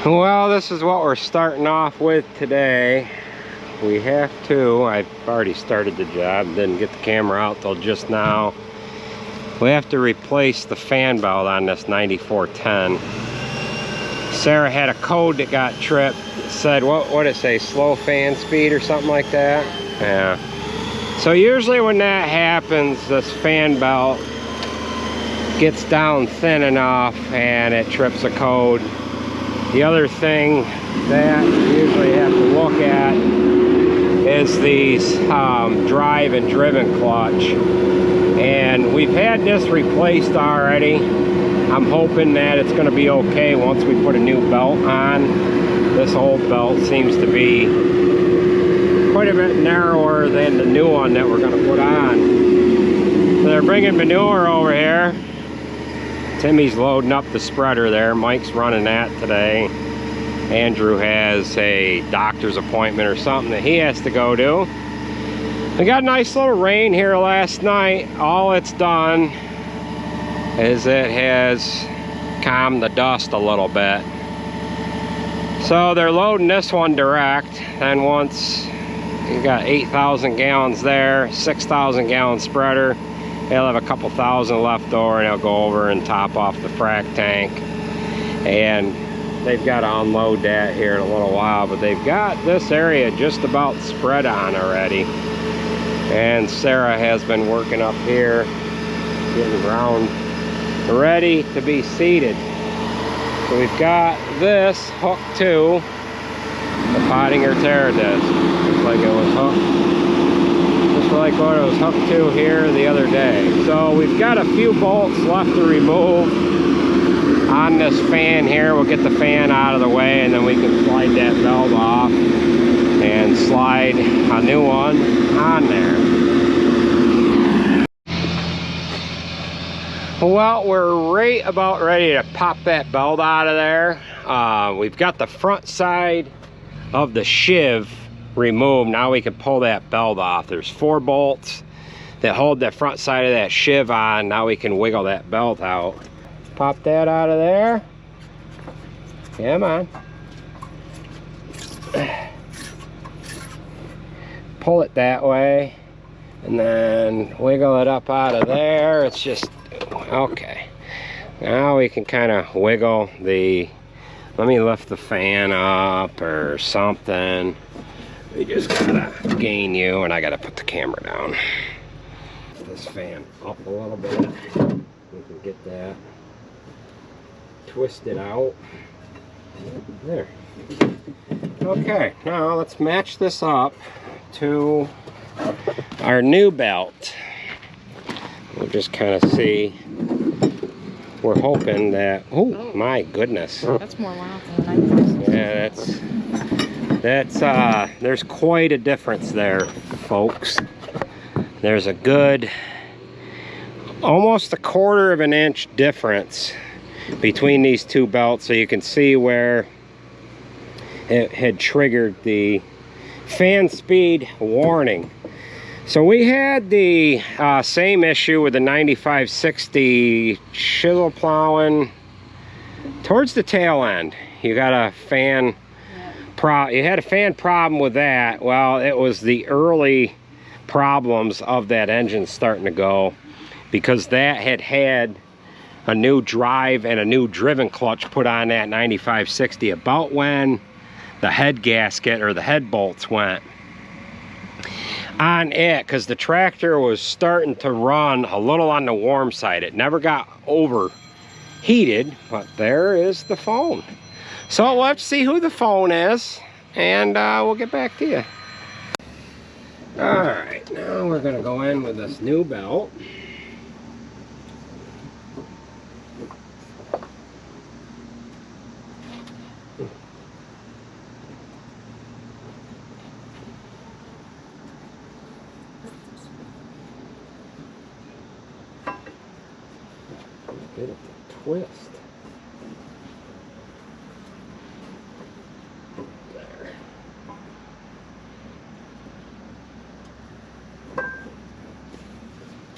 Well, this is what we're starting off with today. We have to, I've already started the job, didn't get the camera out till just now. We have to replace the fan belt on this 9410. Sarah had a code that got tripped. It said, what did it say, slow fan speed or something like that? Yeah. So usually when that happens, this fan belt gets down thin enough and it trips a code. The other thing that you usually have to look at is these drive and driven clutch. And we've had this replaced already. I'm hoping that it's going to be okay once we put a new belt on. This old belt seems to be quite a bit narrower than the new one that we're going to put on. So they're bringing manure over here. Timmy's loading up the spreader there. Mike's running that today. Andrew has a doctor's appointment or something that he has to go to. We got a nice little rain here last night. All it's done is it has calmed the dust a little bit. So they're loading this one direct. Then once you got 8,000 gallons there, 6,000 gallon spreader, they'll have a couple thousand left over and they'll go over and top off the frac tank. And they've got to unload that here in a little while, but they've got this area just about spread on already. And Sarah has been working up here, getting ground ready to be seeded. So we've got this hooked to the Pottinger tear disc, just like it was hooked. Like what it was hooked to here the other day. So we've got a few bolts left to remove on this fan here. We'll get the fan out of the way and then we can slide that valve off and slide a new one on there. Well, we're right about ready to pop that belt out of there. We've got the front side of the sheave removed. Now we can pull that belt off. There's 4 bolts that hold the front side of that sheave on. Now we can wiggle that belt out. Pop that out of there. Come on. Pull it that way and then wiggle it up out of there. It's just okay. Now we can kind of wiggle the, let me lift the fan up or something. We just gotta gain you, and I gotta put the camera down. This fan up a little bit. We can get that twisted out. There. Okay, now let's match this up to our new belt. We'll just kind of see. We're hoping that, oh my goodness. That's more loud than I thought. Yeah, that's there's quite a difference there, folks. There's a good almost a 1/4 of an inch difference between these two belts, so you can see where it had triggered the fan speed warning. So we had the same issue with the 9560 chisel plowing towards the tail end. You got a fan you had a fan problem with that. Well, it was the early problems of that engine starting to go, because that had a new drive and a new driven clutch put on that 9560 about when the head gasket or the head bolts went on it, because the tractor was starting to run a little on the warm side. It never got overheated, but there is the phone. So let's see who the phone is, and we'll get back to you. All right, now we're gonna go in with this new belt. Get it to twist.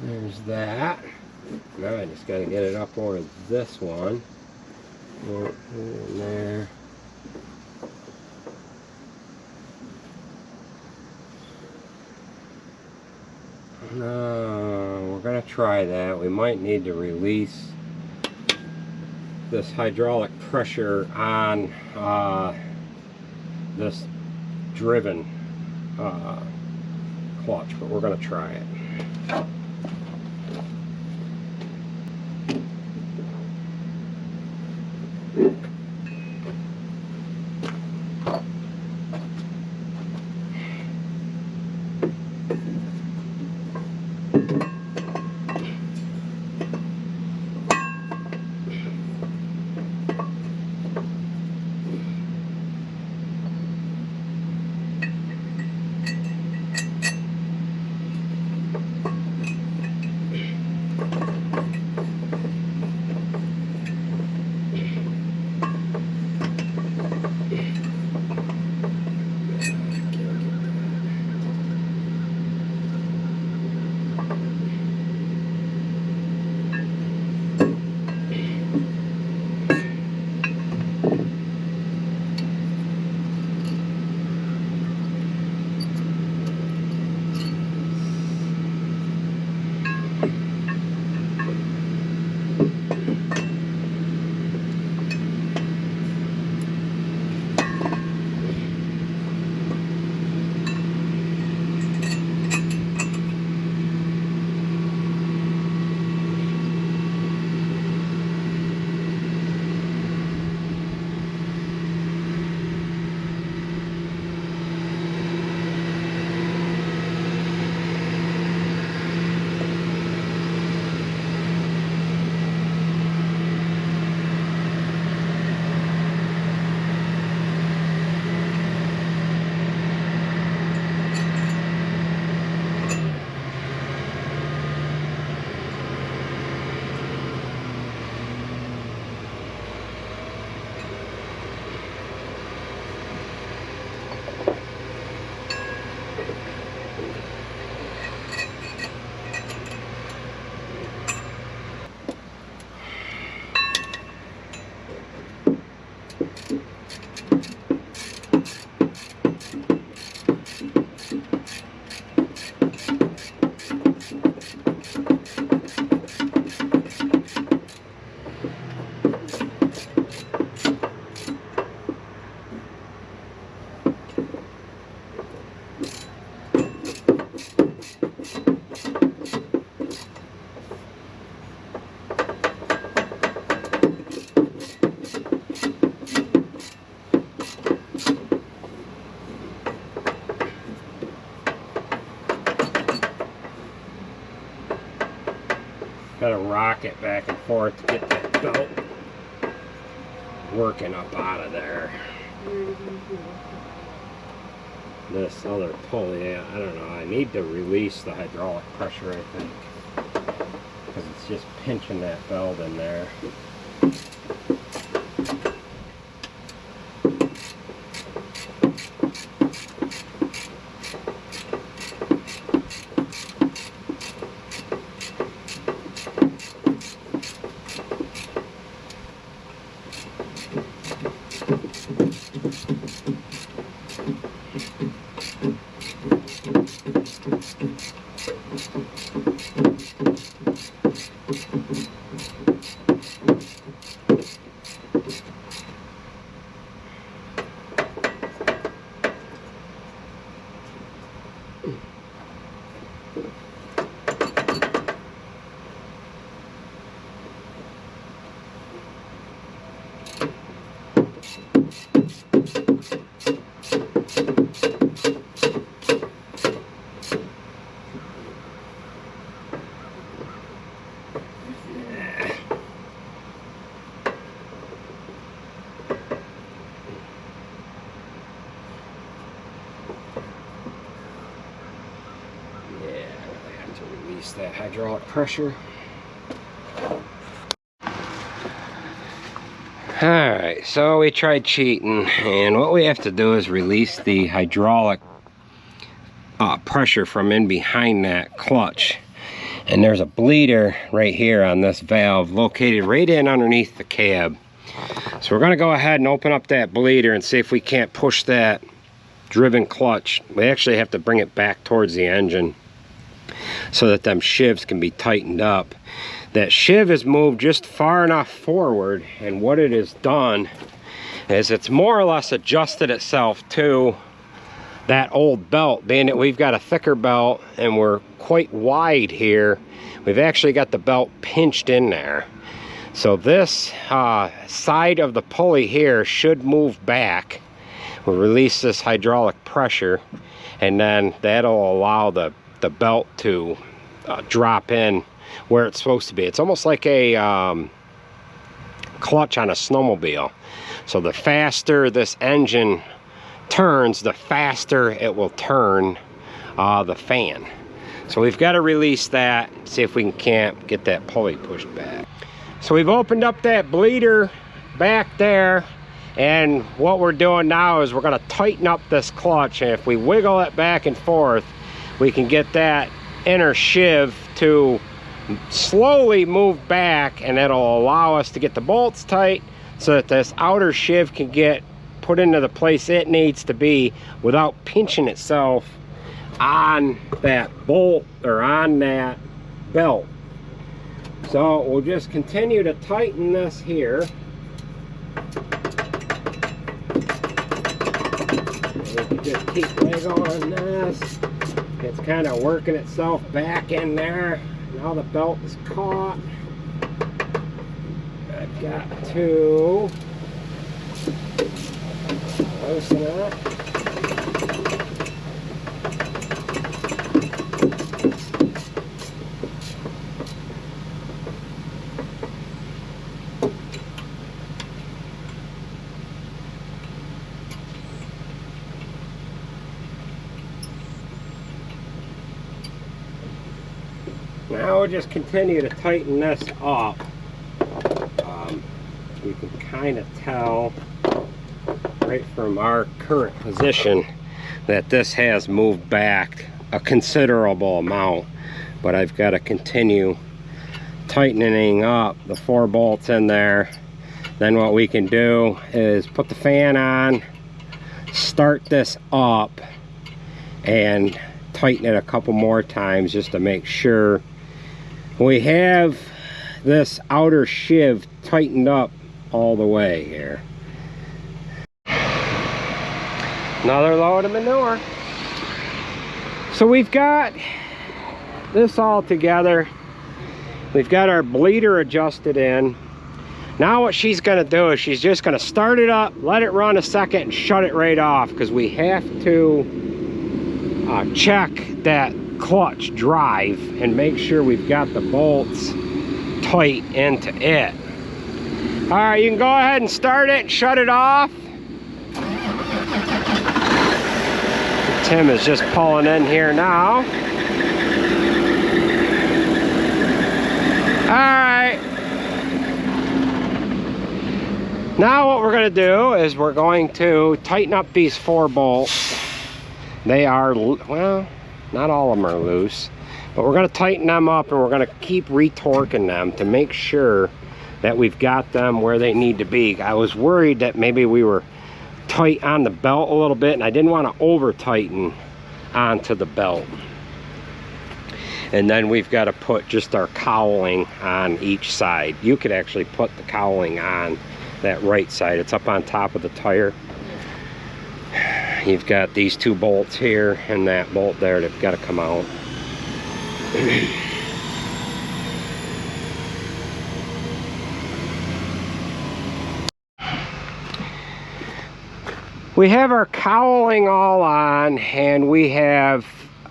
There's that. Now I just got to get it up over this one. In there. No, we're gonna try that. We might need to release this hydraulic pressure on this driven clutch, but we're gonna try it. Gotta rock it back and forth to get that belt working up out of there. This other pulley, I don't know, I need to release the hydraulic pressure, I think, because it's just pinching that belt in there. That hydraulic pressure. Alright, so we tried cheating, and what we have to do is release the hydraulic pressure from in behind that clutch. And there's a bleeder right here on this valve located right in underneath the cab. So we're gonna go ahead and open up that bleeder and see if we can't push that driven clutch. We actually have to bring it back towards the engine so that them shivs can be tightened up. That shiv is moved just far enough forward, and what it has done is it's more or less adjusted itself to that old belt. Being that we've got a thicker belt and we're quite wide here, we've actually got the belt pinched in there. So this side of the pulley here should move back. We'll release this hydraulic pressure, and then that'll allow the belt to drop in where it's supposed to be. It's almost like a clutch on a snowmobile. So the faster this engine turns, the faster it will turn the fan. So we've got to release that, see if we can't get that pulley pushed back. So we've opened up that bleeder back there, and what we're doing now is we're going to tighten up this clutch, and if we wiggle it back and forth, we can get that inner shiv to slowly move back, and it'll allow us to get the bolts tight so that this outer shiv can get put into the place it needs to be without pinching itself on that bolt or on that belt. So we'll just continue to tighten this here. We can just keep wiggling this. It's kind of working itself back in there. Now the belt is caught. I've got to loosen it. Now we'll just continue to tighten this up. You can kind of tell right from our current position that this has moved back a considerable amount, but I've got to continue tightening up the 4 bolts in there. Then what we can do is put the fan on, start this up, and tighten it a couple more times just to make sure we have this outer shiv tightened up all the way here. Another load of manure. So we've got this all together. We've got our bleeder adjusted in. Now what she's going to do is she's just going to start it up, let it run a second, and shut it right off, because we have to check that clutch drive and make sure we've got the bolts tight into it. All right, you can go ahead and start it and shut it off. Tim is just pulling in here now. All right. Now what we're going to do is we're going to tighten up these 4 bolts. They are, well, not all of them are loose, but we're going to tighten them up, and we're going to keep retorquing them to make sure that we've got them where they need to be. I was worried that maybe we were tight on the belt a little bit, and I didn't want to over tighten onto the belt. And then we've got to put just our cowling on each side. You could actually put the cowling on that right side. It's up on top of the tire. You've got these 2 bolts here and that bolt there that've got to come out. We have our cowling all on, and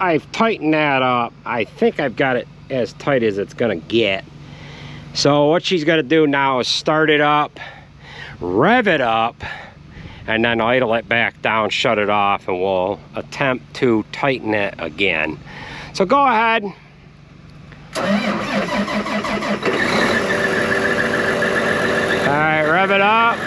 I've tightened that up. I think I've got it as tight as it's gonna get. So what she's gonna do now is start it up, rev it up, and then idle it back down, shut it off, and we'll attempt to tighten it again. So go ahead. All right, rev it up.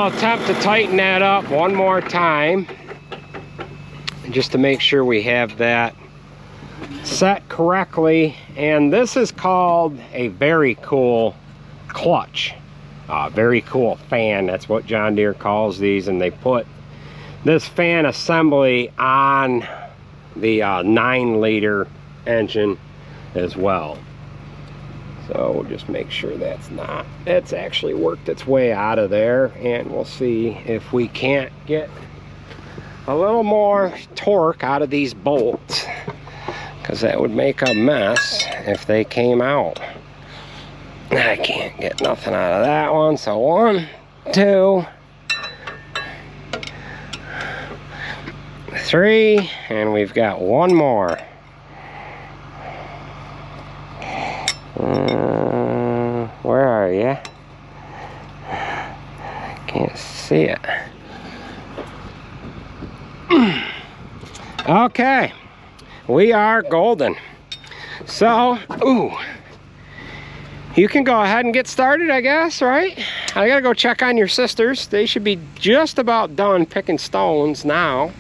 I'll attempt to tighten that up one more time just to make sure we have that set correctly. And this is called a very cool clutch, very cool fan. That's what John Deere calls these, and they put this fan assembly on the 9-liter engine as well. So we'll just make sure it's actually worked its way out of there, and we'll see if we can't get a little more torque out of these bolts, because that would make a mess if they came out. I can't get nothing out of that one. So 1, 2, 3, and we've got one more. Where are you? Can't see it. Okay, we are golden. So, you can go ahead and get started, I guess, right? I gotta go check on your sisters. They should be just about done picking stones now.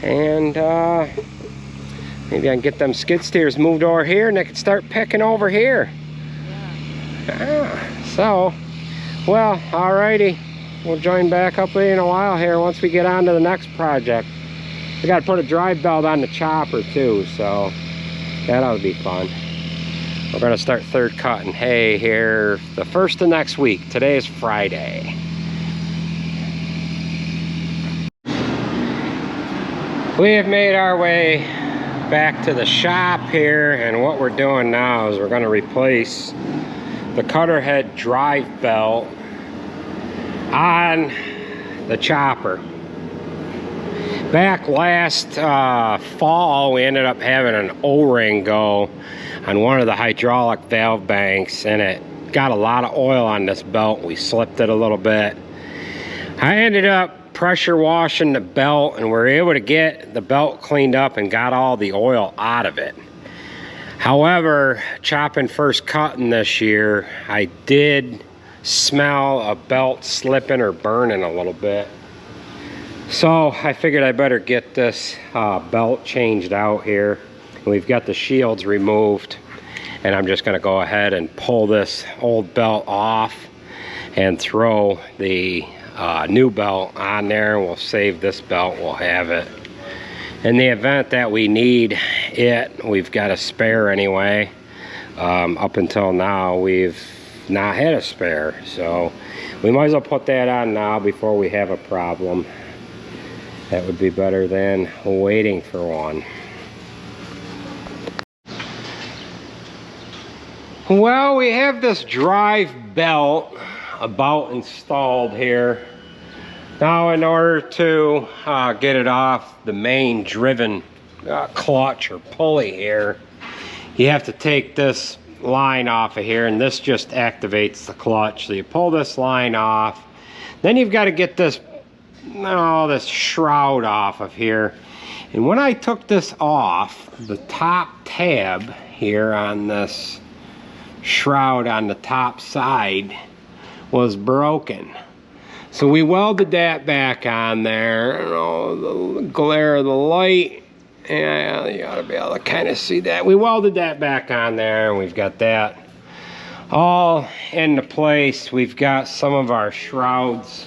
And maybe I can get them skid steers moved over here and they can start picking over here. Yeah. So, well, alrighty. We'll join back up in a while here once we get on to the next project. We got to put a drive belt on the chopper too, so that ought to be fun. We're going to start third cutting hay here the first of next week. Today is Friday. We have made our way back to the shop here, and what we're doing now is we're going to replace the cutter head drive belt on the chopper. Back last fall, we ended up having an O-ring go on one of the hydraulic valve banks, and it got a lot of oil on this belt. We slipped it a little bit. I ended up pressure washing the belt, and we were able to get the belt cleaned up and got all the oil out of it. However, chopping first cutting this year, I did smell a belt slipping or burning a little bit. So I figured I better get this belt changed out here. We've got the shields removed, and I'm just going to go ahead and pull this old belt off and throw the new belt on there. We'll save this belt. We'll have it. In the event that we need it, we've got a spare anyway. Up until now, we've not had a spare, so we might as well put that on now before we have a problem. That would be better than waiting for one. Well, we have this drive belt about installed here. Now, in order to get it off the main driven clutch or pulley here, you have to take this line off of here, and this just activates the clutch. So you pull this line off, then you've got to get this shroud off of here. And when I took this off, the top tab here on this shroud on the top side was broken. So we welded that back on there. The glare of the light, yeah, you ought to be able to kind of see that. We welded that back on there, and we've got that all into place. We've got some of our shrouds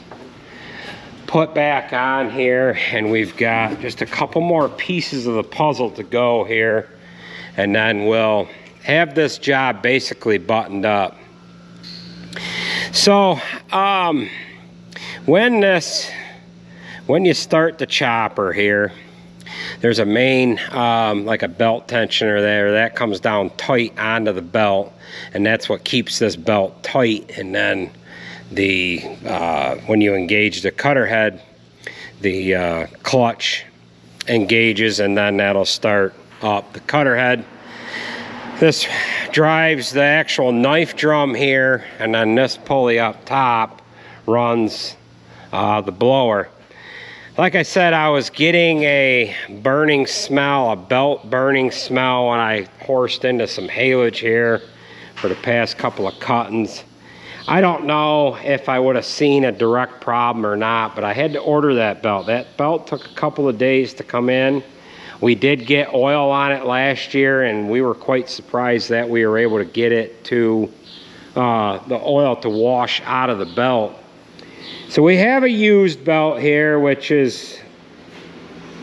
put back on here, and we've got just a couple more pieces of the puzzle to go here, and then we'll have this job basically buttoned up. So when you start the chopper here, there's a main like a belt tensioner there that comes down tight onto the belt, and that's what keeps this belt tight. And then the when you engage the cutter head, the clutch engages, and then that'll start up the cutter head. This drives the actual knife drum here, and then this pulley up top runs the blower. Like I said, I was getting a burning smell, a belt burning smell, when I horsed into some haylage here for the past couple of cuttings. I don't know if I would have seen a direct problem or not, but I had to order that belt. That belt took a couple of days to come in. We did get oil on it last year, and we were quite surprised that we were able to get it to the oil to wash out of the belt. So we have a used belt here, which is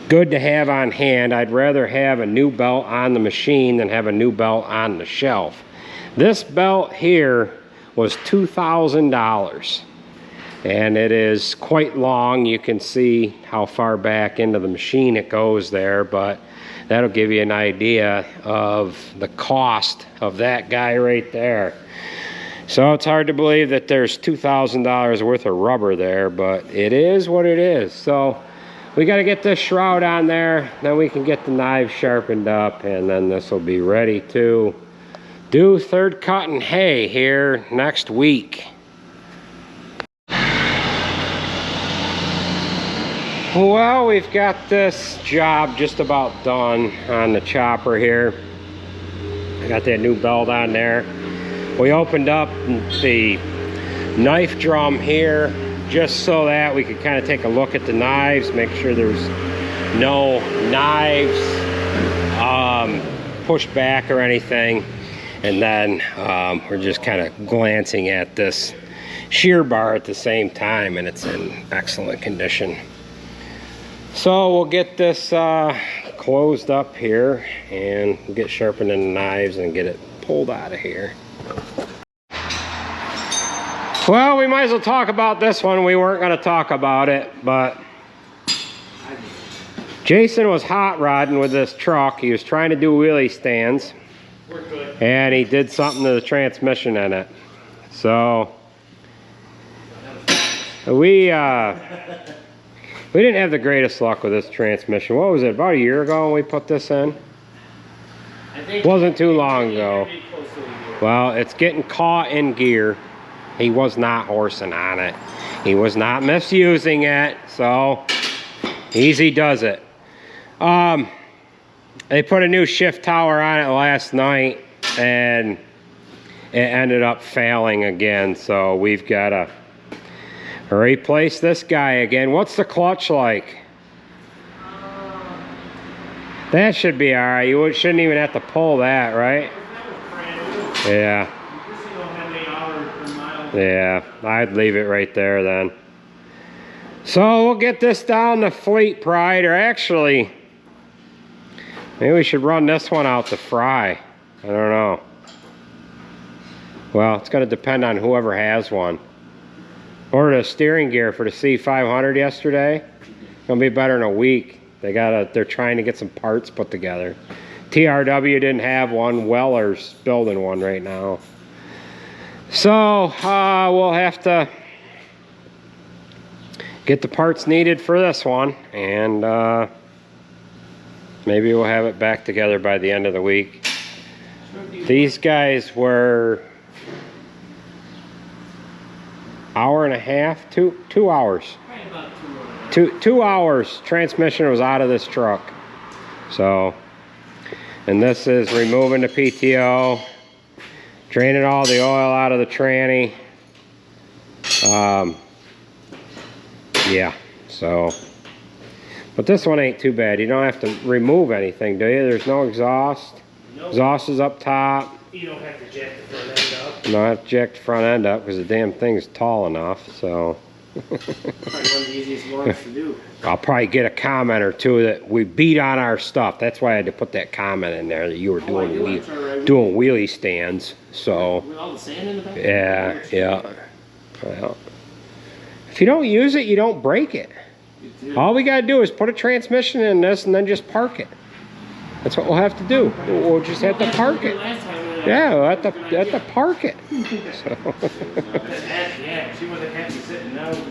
good to have on hand. I'd rather have a new belt on the machine than have a new belt on the shelf. This belt here was $2,000, and it is quite long. You can see how far back into the machine it goes there, but that'll give you an idea of the cost of that guy right there. So it's hard to believe that there's $2,000 worth of rubber there, but it is what it is. So we got to get this shroud on there, then we can get the knives sharpened up, and then this will be ready to do third cut and hay here next week. Well, we've got this job just about done on the chopper here. I got that new belt on there. We opened up the knife drum here just so that we could kind of take a look at the knives, make sure there's no knives pushed back or anything. And then we're just kind of glancing at this shear bar at the same time, and it's in excellent condition. So we'll get this closed up here and get sharpening the knives and get it pulled out of here. Well, we might as well talk about this one. We weren't going to talk about it, but Jason was hot rodding with this truck. He was trying to do wheelie stands, and he did something to the transmission in it. So we didn't have the greatest luck with this transmission. What was it, about a year ago when we put this in? It wasn't too long ago. Well, it's getting caught in gear. He was not horsing on it. He was not misusing it, so easy does it. They put a new shift tower on it last night, and it ended up failing again, so we've got to replace this guy again. What's the clutch like? That should be all right. You shouldn't even have to pull that, right? Yeah. Yeah, I'd leave it right there then. So we'll get this down to Fleet Pride, or actually, maybe we should run this one out to Fry. I don't know. Well, it's going to depend on whoever has one. Ordered a steering gear for the C500 yesterday. Gonna be better in a week. They're trying to get some parts put together. TRW didn't have one. Weller's building one right now. So we'll have to get the parts needed for this one, and maybe we'll have it back together by the end of the week. These guys were hour and a half, 2 hours. Two hours. Transmission was out of this truck. So, and this is removing the PTO, draining all the oil out of the tranny. Yeah, so, but this one ain't too bad. You don't have to remove anything, do you? There's no exhaust. Nope. Exhaust is up top. You don't have to jack the front end up. No, I have to jack the front end up because the damn thing's tall enough, so. Probably one of the easiest ones to do. I'll probably get a comment or two that we beat on our stuff. That's why I had to put that comment in there that you were doing wheelie stands. So with all the sand in the back? yeah. Well, if you don't use it, you don't break it. All we gotta do is put a transmission in this and then just park it. That's what we'll have to do. We'll just have to park it. Yeah, we'll have to park it. So. Yeah, she wasn't happy sitting down.